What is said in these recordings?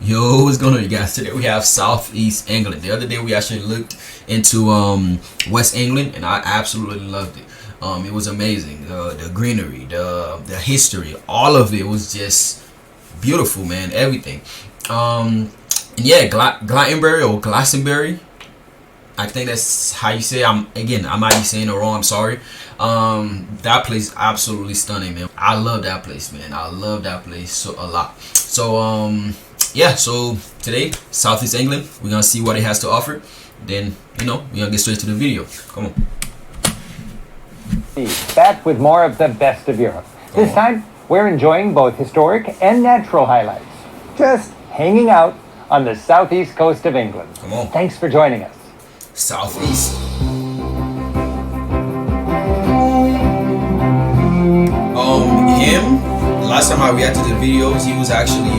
Yo, what's going on, you guys? Today we have Southeast England. The other day we actually looked into West England, and I absolutely loved it. It was amazing. The greenery, the history, all of it was just beautiful, man. Everything. And yeah, Glastonbury or Glastonbury. I think that's how you say it. I might be saying it wrong. I'm sorry. That place absolutely stunning, man. I love that place, man. I love that place a lot. So yeah, so today, Southeast England, we're gonna see what it has to offer. Then, we're gonna get straight to the video. Come on. Back with more of the best of Europe. This time, we're enjoying both historic and natural highlights. Just hanging out on the southeast coast of England. Come on. Thanks for joining us. Southeast. Him, last time I reacted to the videos, he was actually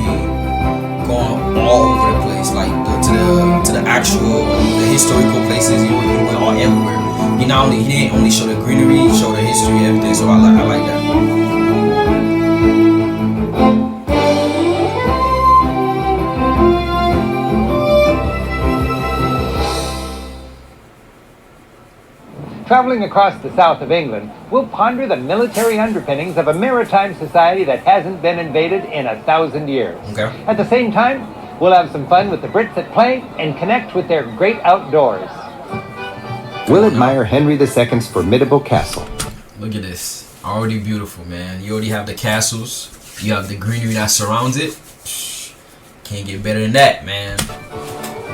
going all over the place, like to the actual, the historical places. He went all everywhere. He didn't only show the greenery, he showed the history, everything. So I like that. Traveling across the south of England, we'll ponder the military underpinnings of a maritime society that hasn't been invaded in 1,000 years. Okay. At the same time, we'll have some fun with the Brits at play and connect with their great outdoors. We'll admire Henry II's formidable castle. Look at this. Already beautiful, man. You already have the castles. You have the greenery that surrounds it. Can't get better than that, man.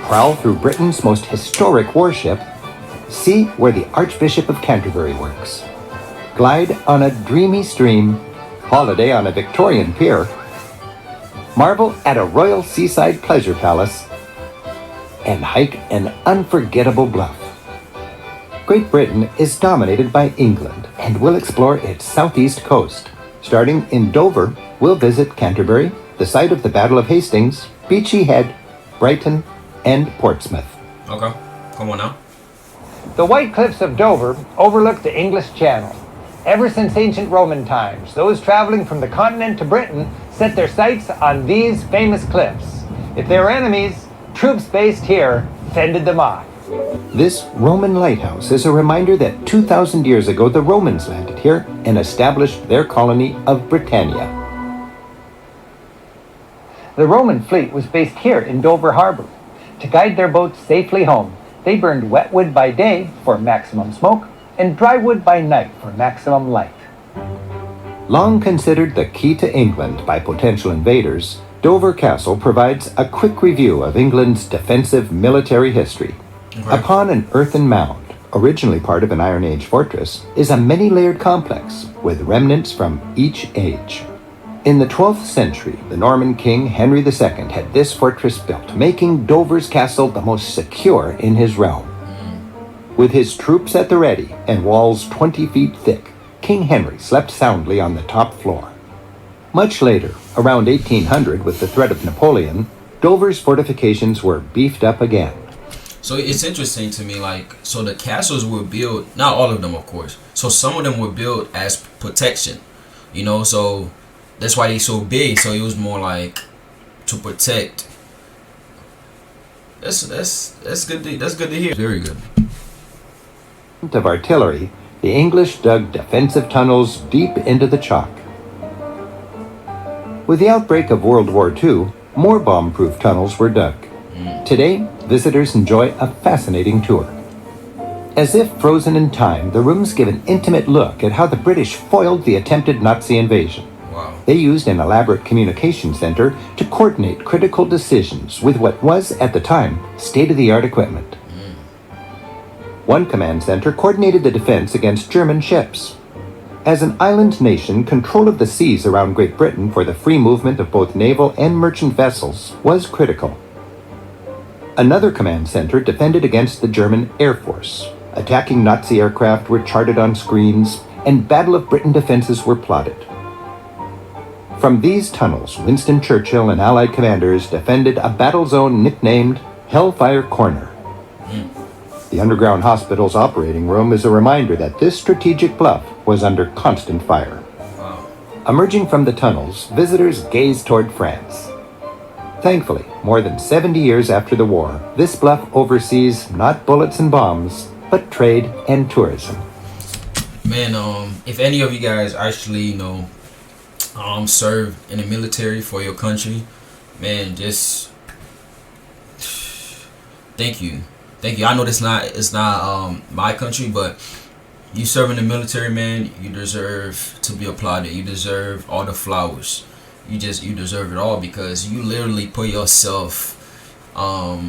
Prowl through Britain's most historic warship. See where the Archbishop of Canterbury works. Glide on a dreamy stream. Holiday on a Victorian pier. Marvel at a royal seaside pleasure palace. And hike an unforgettable bluff. Great Britain is dominated by England, and we'll explore its southeast coast. Starting in Dover, we'll visit Canterbury, the site of the Battle of Hastings, Beachy Head, Brighton, and Portsmouth. Okay, come on now. The White Cliffs of Dover overlook the English Channel. Ever since ancient Roman times, those traveling from the continent to Britain set their sights on these famous cliffs. If they were enemies, troops based here fended them off. This Roman lighthouse is a reminder that 2,000 years ago the Romans landed here and established their colony of Britannia. The Roman fleet was based here in Dover Harbor. To guide their boats safely home, they burned wet wood by day for maximum smoke and dry wood by night for maximum light. Long considered the key to England by potential invaders, Dover Castle provides a quick review of England's defensive military history. Okay. Upon an earthen mound, originally part of an Iron Age fortress, is a many-layered complex with remnants from each age. In the 12th century, the Norman king Henry II had this fortress built, making Dover's castle the most secure in his realm. With his troops at the ready and walls 20 feet thick, King Henry slept soundly on the top floor. Much later, around 1800, with the threat of Napoleon, Dover's fortifications were beefed up again. So it's interesting to me, so the castles were built, not all of them, of course. So some of them were built as protection, so that's why they're so big. So it was more like to protect. That's good. That's good to hear. Very good. Of artillery, the English dug defensive tunnels deep into the chalk. With the outbreak of World War II, more bomb-proof tunnels were dug. Today, visitors enjoy a fascinating tour. As if frozen in time, the rooms give an intimate look at how the British foiled the attempted Nazi invasion. Wow. They used an elaborate communication center to coordinate critical decisions with what was, at the time, state-of-the-art equipment. One command center coordinated the defense against German ships. As an island nation, control of the seas around Great Britain for the free movement of both naval and merchant vessels was critical. Another command center defended against the German Air Force. Attacking Nazi aircraft were charted on screens, and Battle of Britain defenses were plotted. From these tunnels, Winston Churchill and Allied commanders defended a battle zone nicknamed Hellfire Corner. The underground hospital's operating room is a reminder that this strategic bluff was under constant fire. Wow. Emerging from the tunnels, visitors gaze toward France. Thankfully, more than 70 years after the war, this bluff oversees not bullets and bombs, but trade and tourism. Man, if any of you guys actually, serve in the military for your country, man, just thank you. I know it's not my country, but you serve in the military, man. You deserve to be applauded. You deserve all the flowers. You deserve it all, because you literally put yourself up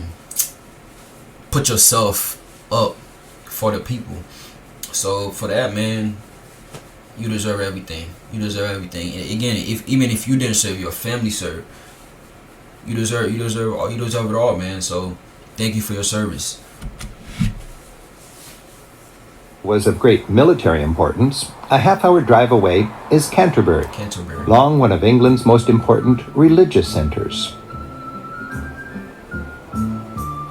for the people. So for that, man, you deserve everything. You deserve everything. And again, even if you didn't serve, your family served. You deserve it all, man. So thank you for your service. Was of great military importance. A half-hour drive away is Canterbury, long one of England's most important religious centres.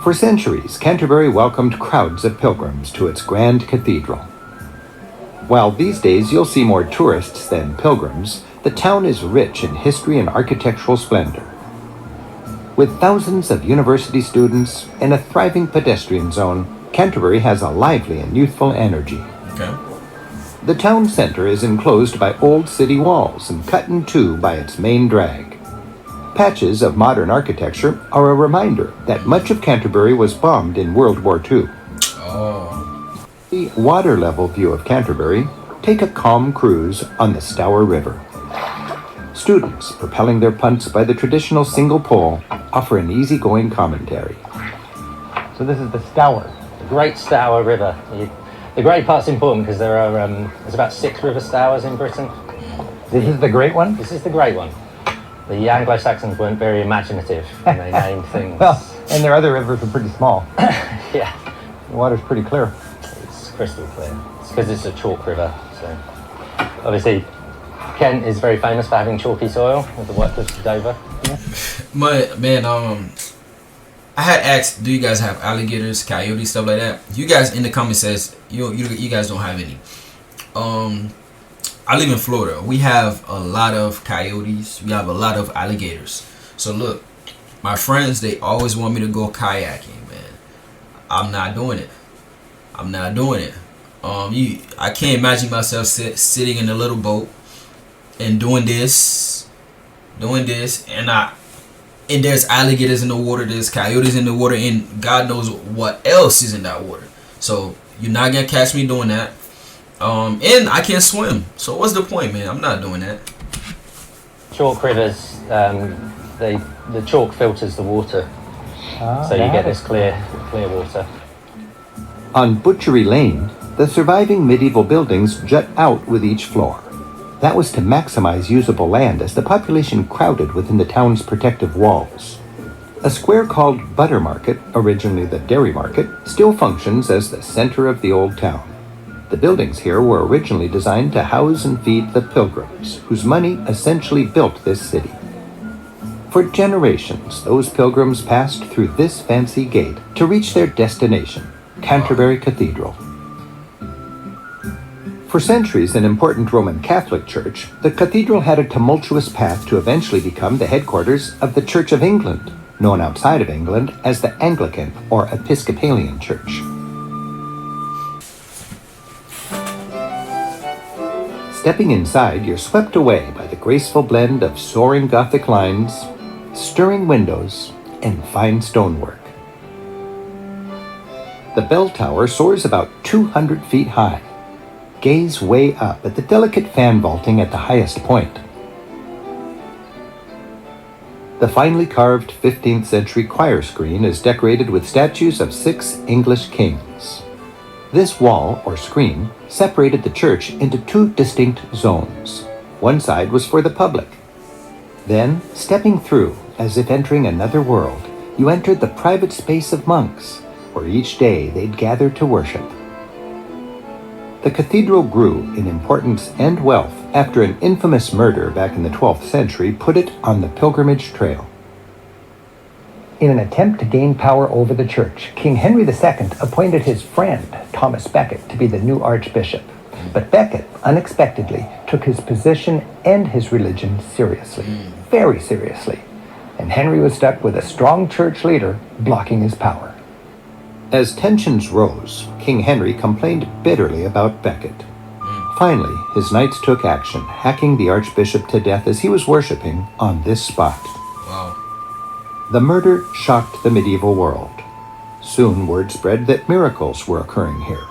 For centuries, Canterbury welcomed crowds of pilgrims to its grand cathedral. While these days you'll see more tourists than pilgrims, the town is rich in history and architectural splendor. With thousands of university students and a thriving pedestrian zone, Canterbury has a lively and youthful energy. Okay. The town centre is enclosed by old city walls and cut in two by its main drag. Patches of modern architecture are a reminder that much of Canterbury was bombed in World War II. Oh. The water level view of Canterbury, take a calm cruise on the Stour River. Students, propelling their punts by the traditional single pole, offer an easygoing commentary. So this is the Stour. Great Stour River. The great part's important because there's about 6 river Stours in Britain. This is the great one? This is the great one. The Anglo-Saxons weren't very imaginative when they named things. Well, and their other rivers are pretty small. Yeah. The water's pretty clear. It's crystal clear. It's because it's a chalk river. So obviously Kent is very famous for having chalky soil with the White Cliffs of Dover. Man, I had asked, do you guys have alligators, coyotes, stuff like that? You guys in the comments says you guys don't have any. I live in Florida. We have a lot of coyotes. We have a lot of alligators. So look, my friends, they always want me to go kayaking, man. I'm not doing it. I can't imagine myself sitting in a little boat and doing this, and there's alligators in the water, there's coyotes in the water, and God knows what else is in that water. So you're not gonna catch me doing that. And I can't swim. So what's the point, man? I'm not doing that. Chalk rivers, the chalk filters the water, so you get this clear water. On Butchery Lane, the surviving medieval buildings jut out with each floor. That was to maximize usable land as the population crowded within the town's protective walls. A square called Butter Market, originally the Dairy Market, still functions as the center of the old town. The buildings here were originally designed to house and feed the pilgrims, whose money essentially built this city. For generations, those pilgrims passed through this fancy gate to reach their destination, Canterbury Cathedral. For centuries an important Roman Catholic church, the cathedral had a tumultuous path to eventually become the headquarters of the Church of England, known outside of England as the Anglican or Episcopalian Church. Stepping inside, you're swept away by the graceful blend of soaring Gothic lines, stirring windows, and fine stonework. The bell tower soars about 200 feet high. Gaze way up at the delicate fan vaulting at the highest point. The finely carved 15th century choir screen is decorated with statues of 6 English kings. This wall, or screen, separated the church into 2 distinct zones. One side was for the public. Then, stepping through, as if entering another world, you entered the private space of monks, where each day they'd gather to worship. The cathedral grew in importance and wealth after an infamous murder back in the 12th century put it on the pilgrimage trail. In an attempt to gain power over the church, King Henry II appointed his friend, Thomas Becket, to be the new archbishop. But Becket unexpectedly took his position and his religion seriously, very seriously. and Henry was stuck with a strong church leader blocking his power. As tensions rose, King Henry complained bitterly about Becket. Finally, his knights took action, hacking the archbishop to death as he was worshipping on this spot. Wow. The murder shocked the medieval world. Soon word spread that miracles were occurring here.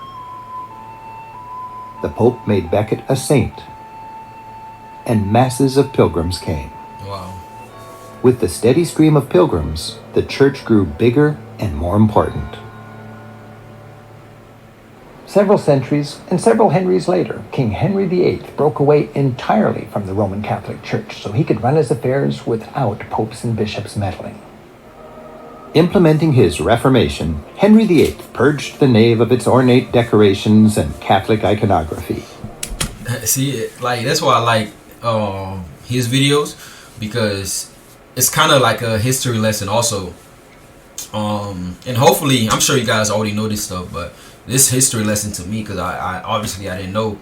The Pope made Becket a saint, and masses of pilgrims came. Wow. With the steady stream of pilgrims, the church grew bigger and more important. Several centuries and several Henrys later, King Henry VIII broke away entirely from the Roman Catholic Church so he could run his affairs without popes and bishops meddling. Implementing his Reformation, Henry VIII purged the nave of its ornate decorations and Catholic iconography. See, like that's why I like his videos, because it's kind of like a history lesson also. And hopefully, I'm sure you guys already know this stuff, but this history lesson to me, because I obviously I didn't know.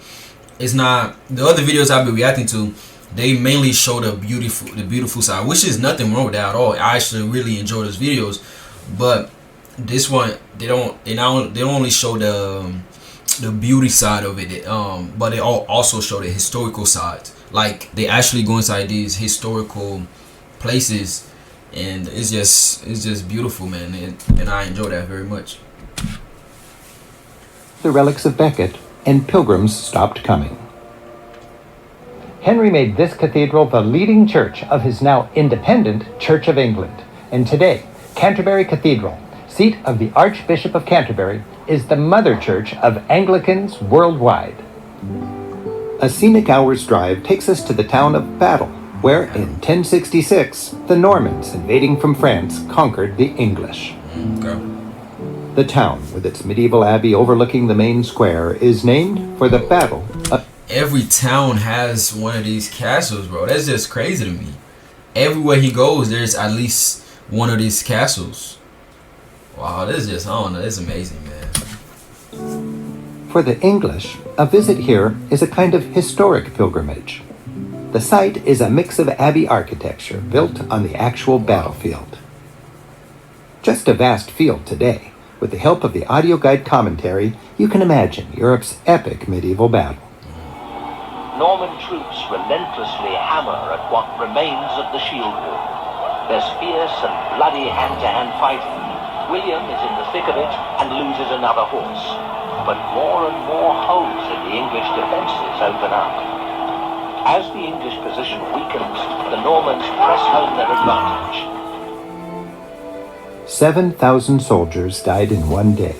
It's not the other videos I've been reacting to. They mainly show the beautiful side, which is nothing wrong with that at all. I actually really enjoy those videos, but this one they don't only show the beauty side of it, but they also show the historical side. Like they actually go inside these historical places, and it's just beautiful, man, and I enjoy that very much. The relics of Becket, and pilgrims stopped coming. Henry made this cathedral the leading church of his now independent Church of England. And today, Canterbury Cathedral, seat of the Archbishop of Canterbury, is the mother church of Anglicans worldwide. A scenic hour's drive takes us to the town of Battle, where in 1066, the Normans invading from France conquered the English. Okay. The town, with its medieval abbey overlooking the main square, is named for the Battle of... Every town has one of these castles, bro. That's just crazy to me. Everywhere he goes, there's at least one of these castles. Wow, this is just, I don't know, it's amazing, man. For the English, a visit here is a kind of historic pilgrimage. The site is a mix of abbey architecture built on the actual battlefield. Just a vast field today. With the help of the audio guide commentary, you can imagine Europe's epic medieval battle. Norman troops relentlessly hammer at what remains of the shield wall. There's fierce and bloody hand-to-hand fighting. William is in the thick of it and loses another horse. But more and more holes in the English defences open up. As the English position weakens, the Normans press home their advantage. 7,000 soldiers died in one day.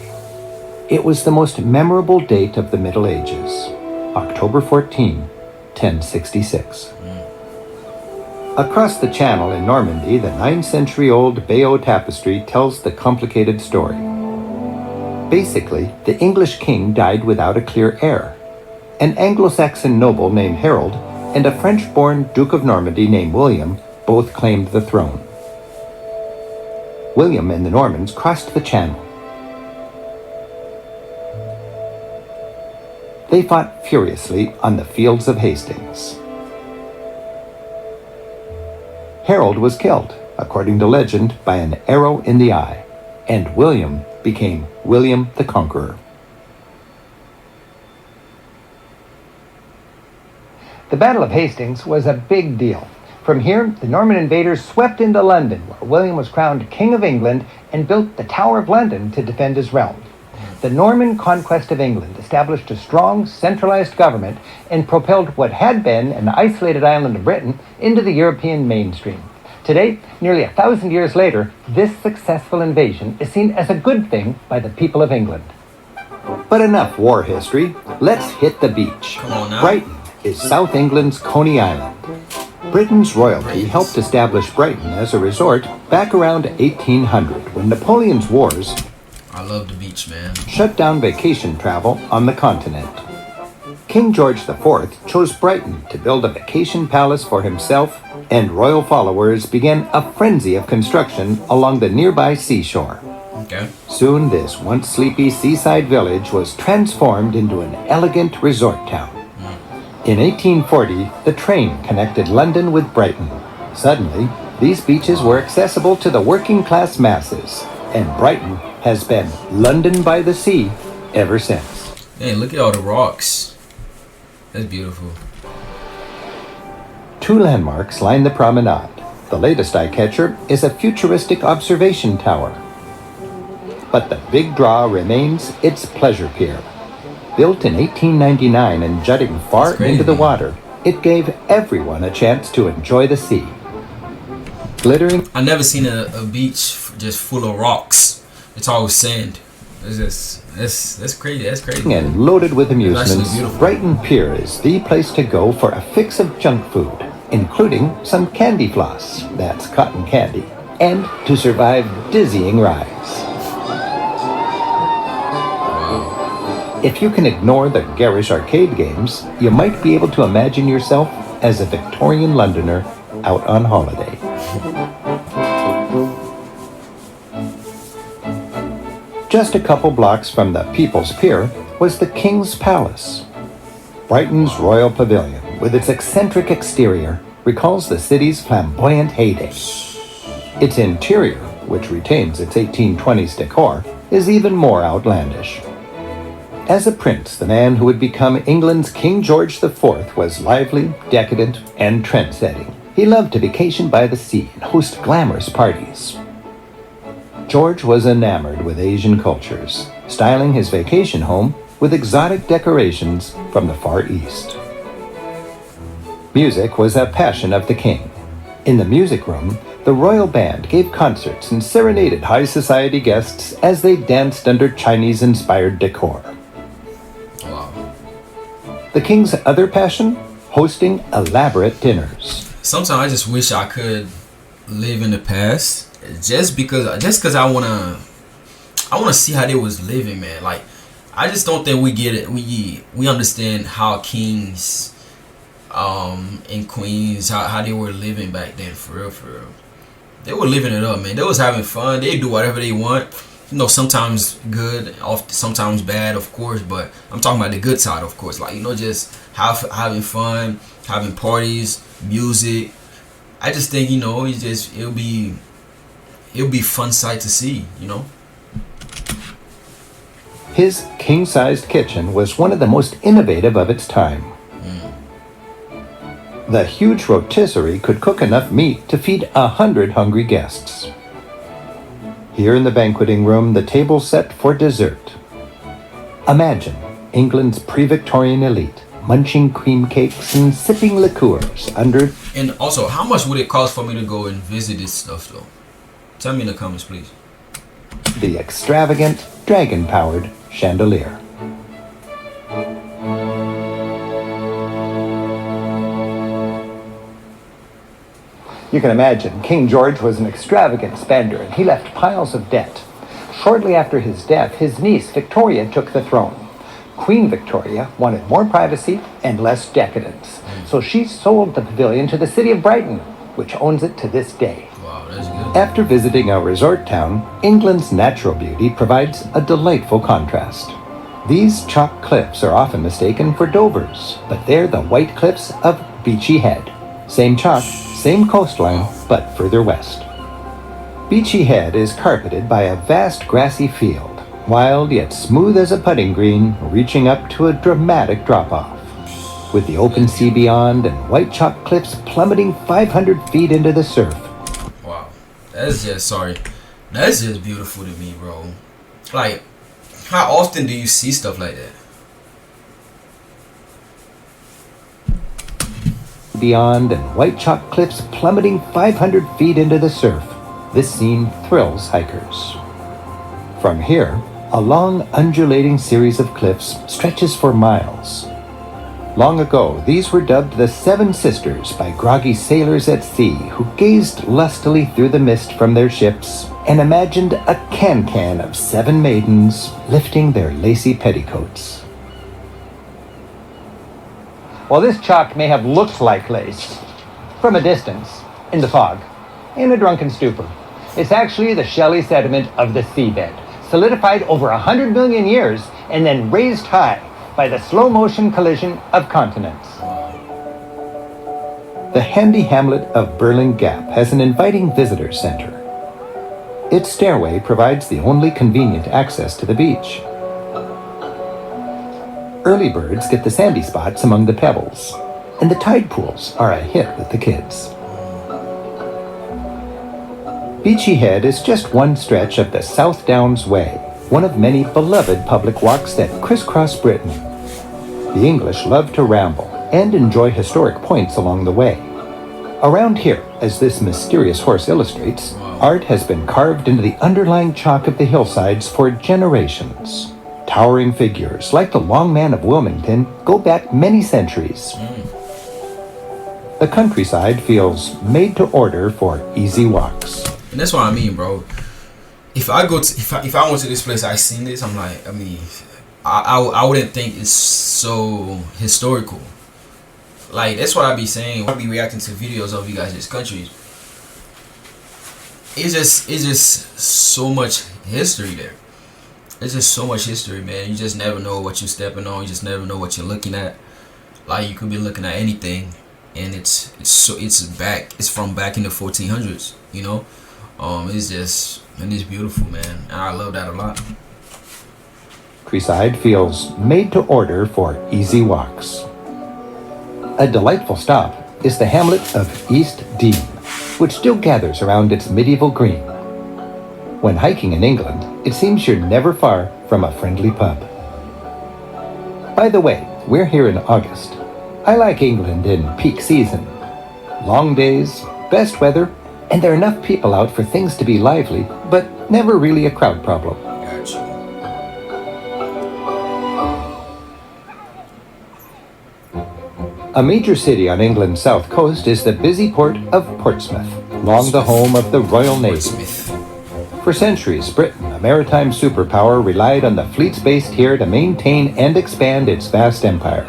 It was the most memorable date of the Middle Ages, October 14, 1066. Across the channel in Normandy, the 9-century-old Bayeux tapestry tells the complicated story. Basically, the English king died without a clear heir. An Anglo-Saxon noble named Harold and a French-born Duke of Normandy named William both claimed the throne. William and the Normans crossed the channel. They fought furiously on the fields of Hastings. Harold was killed, according to legend, by an arrow in the eye, and William became William the Conqueror. The Battle of Hastings was a big deal. From here, the Norman invaders swept into London, where William was crowned King of England and built the Tower of London to defend his realm. The Norman conquest of England established a strong, centralized government and propelled what had been an isolated island of Britain into the European mainstream. Today, nearly 1,000 years later, this successful invasion is seen as a good thing by the people of England. But enough war history. Let's hit the beach. Come on now. Brighton is South England's Coney Island. Britain's royalty helped establish Brighton as a resort back around 1800, when Napoleon's wars I love the beach, man. shut down vacation travel on the continent. King George IV chose Brighton to build a vacation palace for himself, and royal followers began a frenzy of construction along the nearby seashore. Okay. Soon this once sleepy seaside village was transformed into an elegant resort town. In 1840, the train connected London with Brighton. Suddenly, these beaches were accessible to the working class masses, and Brighton has been London by the sea ever since. Man, look at all the rocks. That's beautiful. Two landmarks line the promenade. The latest eye-catcher is a futuristic observation tower. But the big draw remains its pleasure pier. Built in 1899 and jutting far into the water, it gave everyone a chance to enjoy the sea. Glittering. I never seen a beach just full of rocks. It's always sand. It's just that's crazy. That's crazy. And loaded with amusements, beautiful. Brighton Pier is the place to go for a fix of junk food, including some candy floss, that's cotton candy, and to survive dizzying rides. If you can ignore the garish arcade games, you might be able to imagine yourself as a Victorian Londoner out on holiday. Just a couple blocks from the People's Pier was the King's Palace. Brighton's Royal Pavilion, with its eccentric exterior, recalls the city's flamboyant heyday. Its interior, which retains its 1820s decor, is even more outlandish. As a prince, the man who would become England's King George IV was lively, decadent, and trend-setting. He loved to vacation by the sea and host glamorous parties. George was enamored with Asian cultures, styling his vacation home with exotic decorations from the Far East. Music was a passion of the king. In the music room, the royal band gave concerts and serenaded high society guests as they danced under Chinese-inspired decor. The king's other passion? Hosting elaborate dinners. Sometimes I just wish I could live in the past, just because I wanna see how they was living, man. Like, I just don't think we get it. We understand how kings and queens, how they were living back then, for real. They were living it up, man. They was having fun. They do whatever they want. You know, sometimes good, sometimes bad, of course, but I'm talking about the good side, of course. Like, you know, just having fun, having parties, music. I just think, you know, it'll be fun sight to see, you know. His king-sized kitchen was one of the most innovative of its time. The huge rotisserie could cook enough meat to feed 100 hungry guests. Here in the banqueting room, the table set for dessert. Imagine England's pre-Victorian elite munching cream cakes and sipping liqueurs under... And also, how much would it cost for me to go and visit this stuff, though? Tell me in the comments, please. The extravagant, dragon-powered chandelier. You can imagine, King George was an extravagant spender, and he left piles of debt. Shortly after his death, his niece, Victoria, took the throne. Queen Victoria wanted more privacy and less decadence, so she sold the pavilion to the city of Brighton, which owns it to this day. Wow, that's good. After visiting a resort town, England's natural beauty provides a delightful contrast. These chalk cliffs are often mistaken for Dovers, but they're the white cliffs of Beachy Head. Same chalk, same coastline, but further west. Beachy Head is carpeted by a vast grassy field, wild yet smooth as a putting green, reaching up to a dramatic drop-off. With the open sea beyond and white chalk cliffs plummeting 500 feet into the surf. Wow, that's just beautiful to me, bro. Like, how often do you see stuff like that? Beyond and white chalk cliffs plummeting 500 feet into the surf. This scene thrills hikers. From here, a long undulating series of cliffs stretches for miles. Long ago, these were dubbed the Seven Sisters by groggy sailors at sea who gazed lustily through the mist from their ships and imagined a can-can of 7 maidens lifting their lacy petticoats. While this chalk may have looked like lace from a distance, in the fog, in a drunken stupor, it's actually the shelly sediment of the seabed, solidified over 100 million years and then raised high by the slow motion collision of continents. the handy hamlet of Burling Gap has an inviting visitor center. Its stairway provides the only convenient access to the beach. Early birds get the sandy spots among the pebbles, and the tide pools are a hit with the kids. Beachy Head is just one stretch of the South Downs Way, one of many beloved public walks that crisscross Britain. The English love to ramble and enjoy historic points along the way. Around here, as this mysterious horse illustrates, art has been carved into the underlying chalk of the hillsides for generations. Towering figures like the Long Man of Wilmington go back many centuries. The countryside feels made to order for easy walks. And that's what I mean, bro. If I went to this place, I seen this, I'm like, I wouldn't think it's so historical. Like, that's what I be saying. I be reacting to videos of you guys' countries. It's just so much history there. It's just so much history, man. You just never know what you're stepping on. You just never know what you're looking at. Like, you could be looking at anything, and it's from back in the 1400s. You know, it's beautiful, man. And I love that a lot. Countryside feels made to order for easy walks. A delightful stop is the hamlet of East Dean, which still gathers around its medieval green. When hiking in England, it seems you're never far from a friendly pub. By the way, we're here in August. I like England in peak season. Long days, best weather, and there are enough people out for things to be lively, but never really a crowd problem. A major city on England's south coast is the busy port of Portsmouth, long the home of the Royal Navy. For centuries, Britain, a maritime superpower, relied on the fleets based here to maintain and expand its vast empire.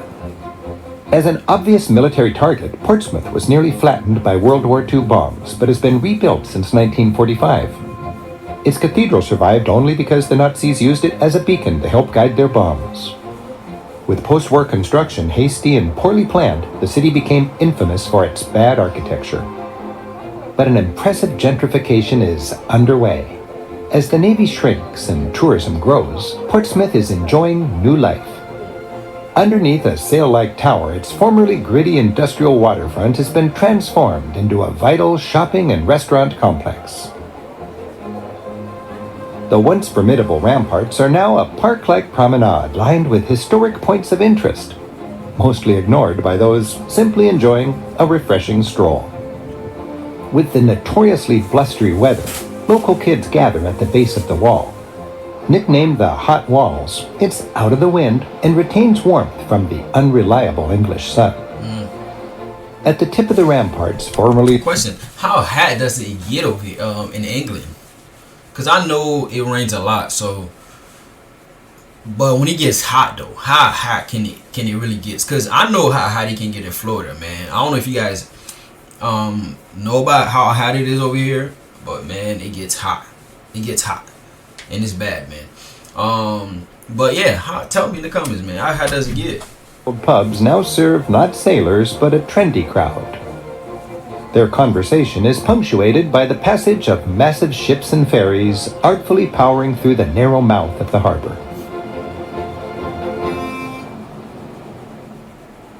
As an obvious military target, Portsmouth was nearly flattened by World War II bombs, but has been rebuilt since 1945. Its cathedral survived only because the Nazis used it as a beacon to help guide their bombs. With post-war construction hasty and poorly planned, the city became infamous for its bad architecture. But an impressive gentrification is underway. As the Navy shrinks and tourism grows, Portsmouth is enjoying new life. Underneath a sail-like tower, its formerly gritty industrial waterfront has been transformed into a vital shopping and restaurant complex. The once formidable ramparts are now a park-like promenade lined with historic points of interest, mostly ignored by those simply enjoying a refreshing stroll. With the notoriously blustery weather, local kids gather at the base of the wall. Nicknamed the Hot Walls, it's out of the wind and retains warmth from the unreliable English sun. At the tip of the ramparts, formerly... Question, how hot does it get over here in England? Because I know it rains a lot, so... But when it gets hot, though, how hot can it really get? Because I know how hot it can get in Florida, man. I don't know if you guys know about how hot it is over here, but, man, it gets hot. It gets hot. And it's bad, man. But, yeah, tell me in the comments, man. How hot does it get? Pubs now serve not sailors, but a trendy crowd. Their conversation is punctuated by the passage of massive ships and ferries artfully powering through the narrow mouth of the harbor.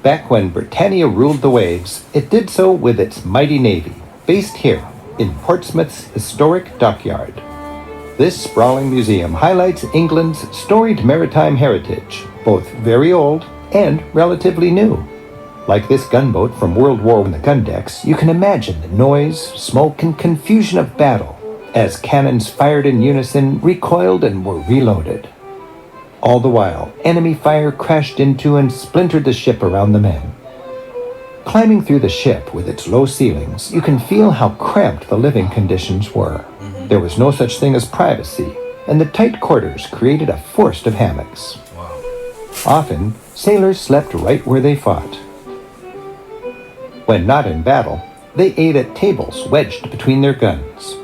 Back when Britannia ruled the waves, it did so with its mighty navy, based here in Portsmouth's historic dockyard. This sprawling museum highlights England's storied maritime heritage, both very old and relatively new. Like this gunboat from World War I on the gun decks, you can imagine the noise, smoke, and confusion of battle as cannons fired in unison recoiled and were reloaded. All the while, enemy fire crashed into and splintered the ship around the men. Climbing through the ship with its low ceilings, you can feel how cramped the living conditions were. There was no such thing as privacy, and the tight quarters created a forest of hammocks. Wow. Often, sailors slept right where they fought. When not in battle, they ate at tables wedged between their guns.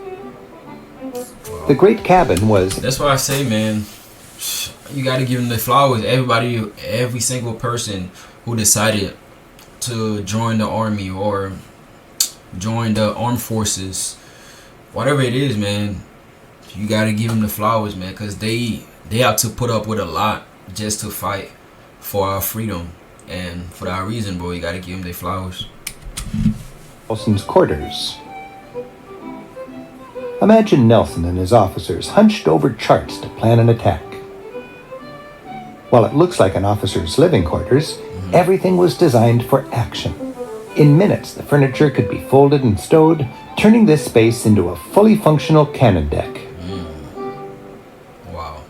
The great cabin was... That's why I say, man, you got to give them the flowers. Every single person who decided to join the army or join the armed forces, whatever it is, man, you gotta give them the flowers, man, because they have to put up with a lot just to fight for our freedom. And for that reason, bro, you gotta give them their flowers. Nelson's quarters. Imagine Nelson and his officers hunched over charts to plan an attack. While it looks like an officer's living quarters, everything was designed for action. In minutes, the furniture could be folded and stowed, turning this space into a fully functional cannon deck. Wow.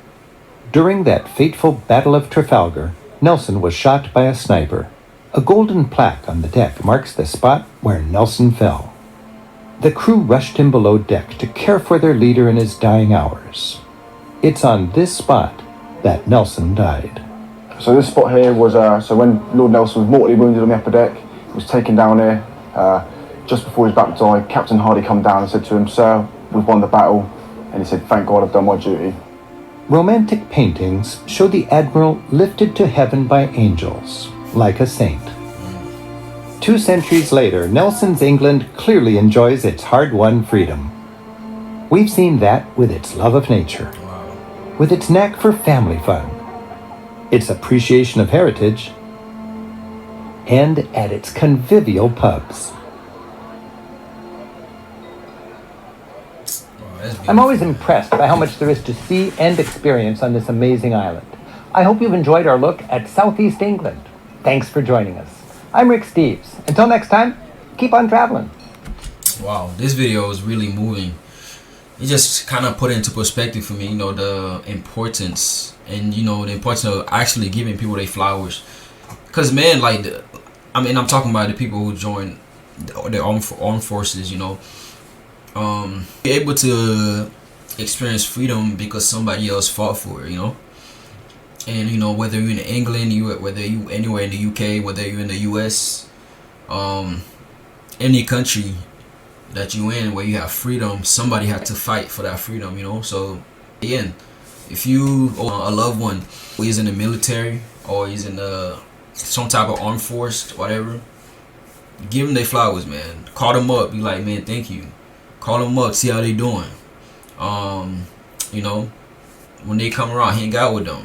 During that fateful Battle of Trafalgar, Nelson was shot by a sniper. A golden plaque on the deck marks the spot where Nelson fell. The crew rushed him below deck to care for their leader in his dying hours. It's on this spot that Nelson died. So this spot here was, so when Lord Nelson was mortally wounded on the upper deck, he was taken down here. Just before he was about to die, Captain Hardy come down and said to him, "Sir, we've won the battle." And he said, "Thank God I've done my duty." Romantic paintings show the Admiral lifted to heaven by angels, like a saint. 2 centuries later, Nelson's England clearly enjoys its hard-won freedom. We've seen that with its love of nature, with its knack for family fun, its appreciation of heritage, and at its convivial pubs. I'm always impressed by how much there is to see and experience on this amazing island. I hope you've enjoyed our look at Southeast England. Thanks for joining us. I'm Rick Steves. Until next time, keep on traveling. Wow, this video is really moving. It just kind of put it into perspective for me, you know, the importance and, you know, the importance of actually giving people their flowers. Because, man, like, I'm talking about the people who join the armed forces, you know. Be able to experience freedom because somebody else fought for it, you know. And, you know, whether you're in England, whether you anywhere in the UK, whether you're in the US, any country that you're in where you have freedom, somebody had to fight for that freedom, you know. So again, if you or a loved one who is in the military or is in some type of armed force, whatever, give them their flowers, man. Call them up, be like, man, thank you. Call them up, see how they doing. You know, when they come around, hang out with them.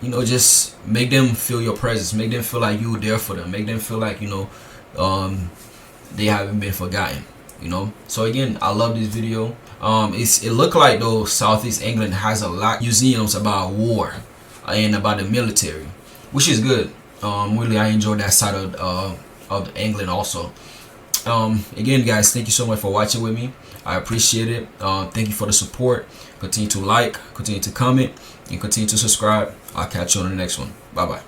You know, just make them feel your presence. Make them feel like you were there for them. Make them feel like, you know, they haven't been forgotten. You know. So again, I love this video. It looked like though Southeast England has a lot of museums about war and about the military, which is good. Really, I enjoy that side of England also. Again, guys, thank you so much for watching with me. I appreciate it. Thank you for the support. Continue to like, continue to comment, and continue to subscribe. I'll catch you on the next one. Bye bye.